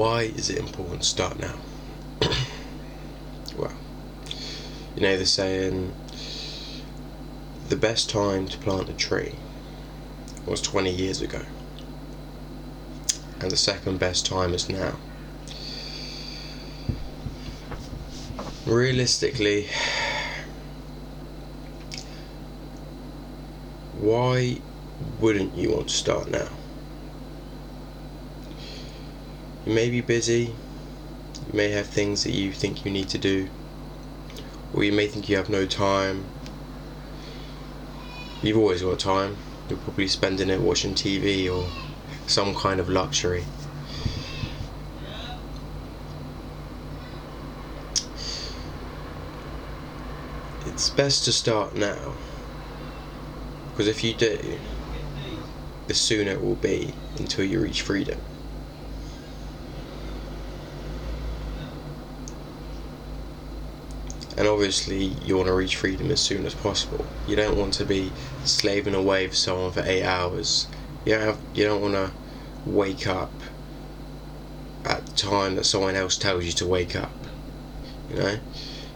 Why is it important to start now? Well, you know the saying, the best time to plant a tree was 20 years ago, and the second best time is now. Realistically, why wouldn't you want to start now? You may be busy, you may have things that you think you need to do, or you may think you have no time. You've always got time. You're probably spending it watching TV or some kind of luxury. It's best to start now, because if you do, the sooner it will be until you reach freedom. And obviously you want to reach freedom as soon as possible. You don't want to be slaving away for someone for 8 hours. You don't want to wake up at the time that someone else tells you to wake up. You know?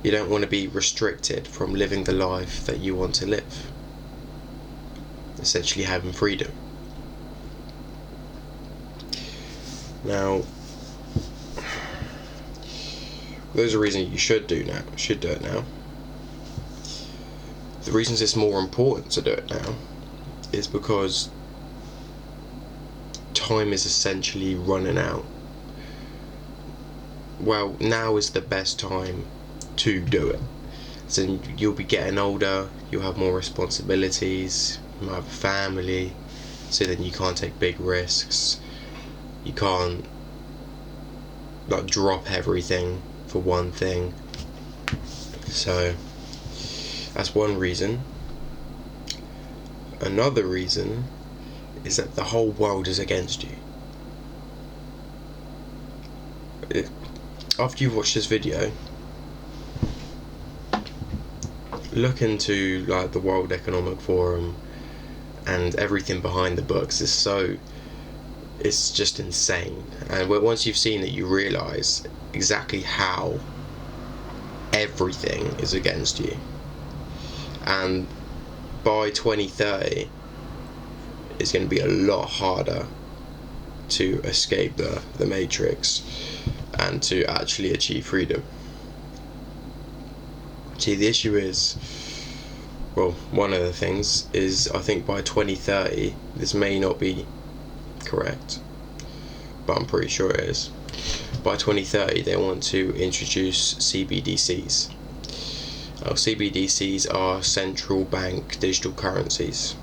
You don't want to be restricted from living the life that you want to live. Essentially having freedom. Now, those are reasons you should do it now. The reasons it's more important to do it now is because time is essentially running out. Well, now is the best time to do it. So you'll be getting older, you'll have more responsibilities, you might have a family, so then you can't take big risks. You can't drop everything for one thing. So that's one reason. Another reason is that the whole world is against you. After you've watched this video, look into the World Economic Forum and everything behind the books. It's just insane. And once you've seen it, you realise exactly how everything is against you. And by 2030, it's going to be a lot harder to escape the matrix and to actually achieve freedom. See, the issue is, well, one of the things is, I think by 2030, this may not be correct, but I'm pretty sure it is. By 2030, they want to introduce CBDCs. CBDCs are central bank digital currencies.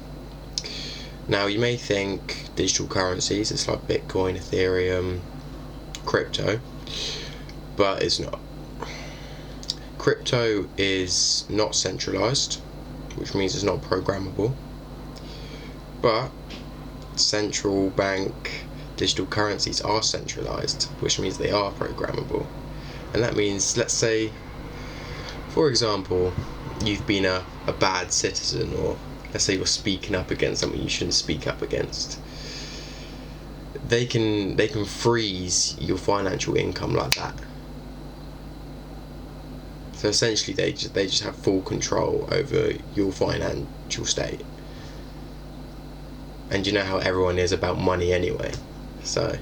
Now, you may think digital currencies, it's like Bitcoin, Ethereum, crypto, but it's not. Crypto is not centralized, which means it's not programmable, but central bank digital currencies are centralized, which means they are programmable. And that means, let's say, for example, you've been a bad citizen, or let's say you're speaking up against something you shouldn't speak up against. They can freeze your financial income like that. So essentially they just have full control over your financial state. And you know how everyone is about money anyway. So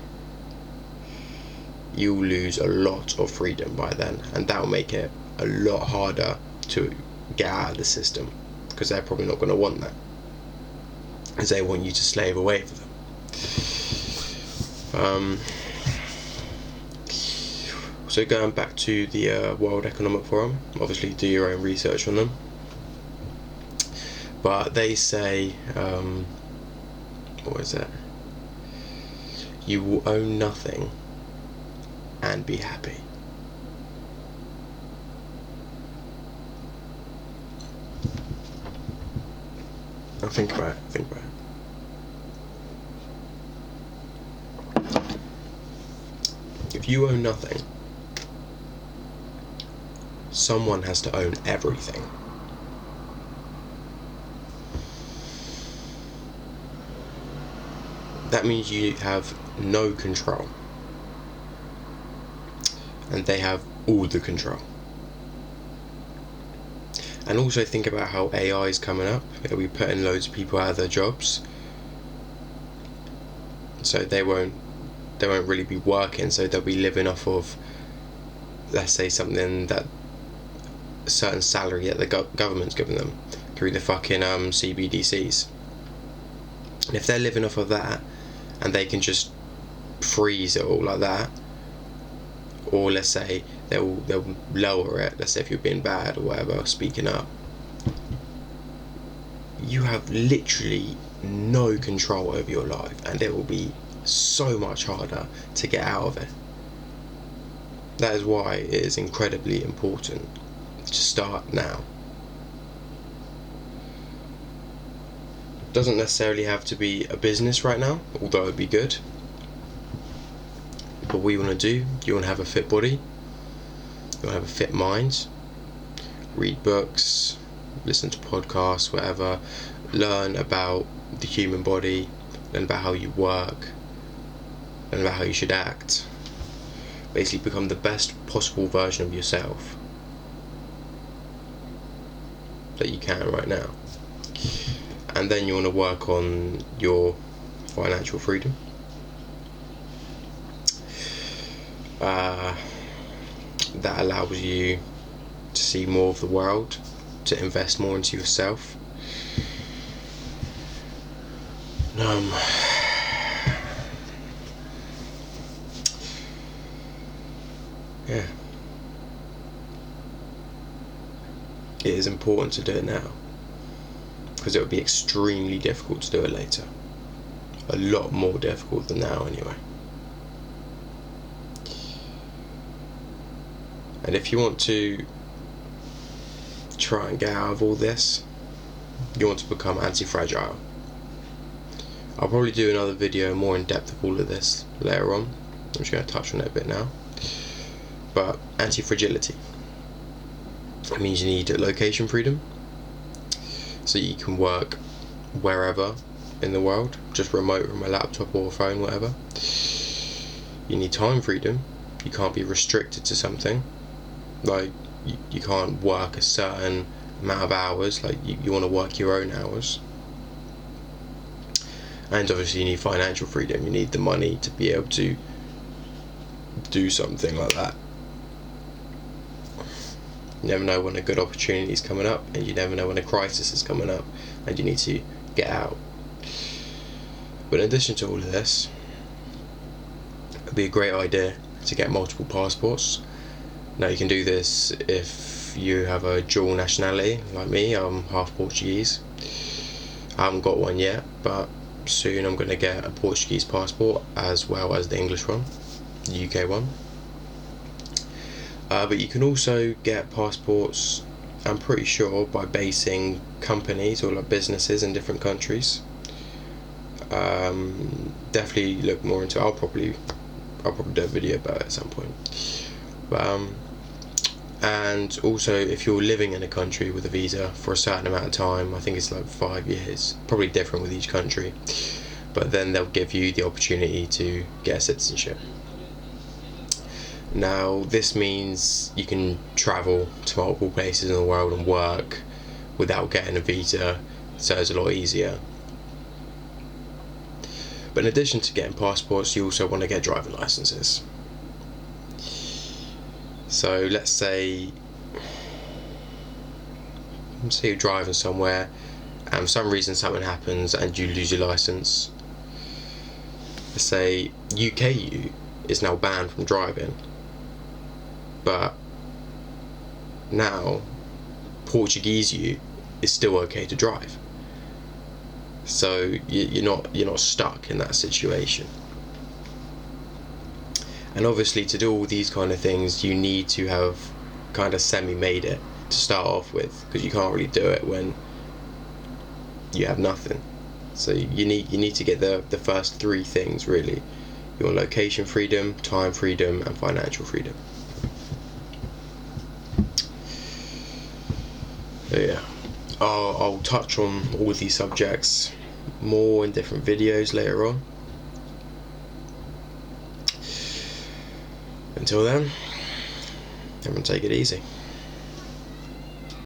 you'll lose a lot of freedom by then, and that'll make it a lot harder to get out of the system, because they're probably not going to want that, because they want you to slave away for them. So going back to the World Economic Forum, obviously do your own research on them, but they say, what is it? You will own nothing and be happy. Now think about it. If you own nothing, someone has to own everything. That means you have no control. and they have all the control. And also think about how AI is coming up. It'll be putting loads of people out of their jobs, so they won't really be working, so they'll be living off of, let's say, something that a certain salary that the government's giving them through the fucking CBDCs. And if they're living off of that and they can just freeze it all like that, or let's say they'll lower it, let's say if you're being bad or whatever, speaking up, you have literally no control over your life, and it will be so much harder to get out of it. That is why it is incredibly important to start now. Doesn't necessarily have to be a business right now, although it'd be good. But what you want to do, you want to have a fit body, you want to have a fit mind, read books, listen to podcasts, whatever, learn about the human body, learn about how you work, learn about how you should act. Basically become the best possible version of yourself that you can right now. And then you want to work on your financial freedom. That allows you to see more of the world, to invest more into yourself. Yeah. It is important to do it now, because it would be extremely difficult to do it later. A lot more difficult than now anyway. And if you want to try and get out of all this, you want to become anti-fragile. I'll probably do another video more in depth of all of this later on. I'm just going to touch on it a bit now. But anti-fragility, it means you need location freedom, so you can work wherever in the world, just remote from a laptop or a phone, whatever. You need time freedom. You can't be restricted to something. Like, you can't work a certain amount of hours. Like, you want to work your own hours. And obviously you need financial freedom. You need the money to be able to do something like that. You never know when a good opportunity is coming up, and you never know when a crisis is coming up, and you need to get out. But in addition to all of this, it would be a great idea to get multiple passports. Now, you can do this if you have a dual nationality like me. I'm half Portuguese. I haven't got one yet, but soon I'm going to get a Portuguese passport as well as the English one, the UK one. But you can also get passports, I'm pretty sure, by basing companies or like businesses in different countries. Definitely look more into it. I'll probably do a video about it at some point. And also, if you're living in a country with a visa for a certain amount of time, I think it's like 5 years, probably different with each country, but then they'll give you the opportunity to get a citizenship. Now, this means you can travel to multiple places in the world and work without getting a visa, so it's a lot easier. But in addition to getting passports, you also want to get driving licenses. So let's say you're driving somewhere and for some reason something happens and you lose your license. Let's say UKU is now banned from driving, but now Portuguese U is still okay to drive. So you're not stuck in that situation. And obviously, to do all these kind of things, you need to have kind of semi-made it to start off with, because you can't really do it when you have nothing. So you need to get the first three things really. You want location freedom, time freedom, and financial freedom. So yeah, I'll touch on all of these subjects more in different videos later on. Until then, Everyone take it easy.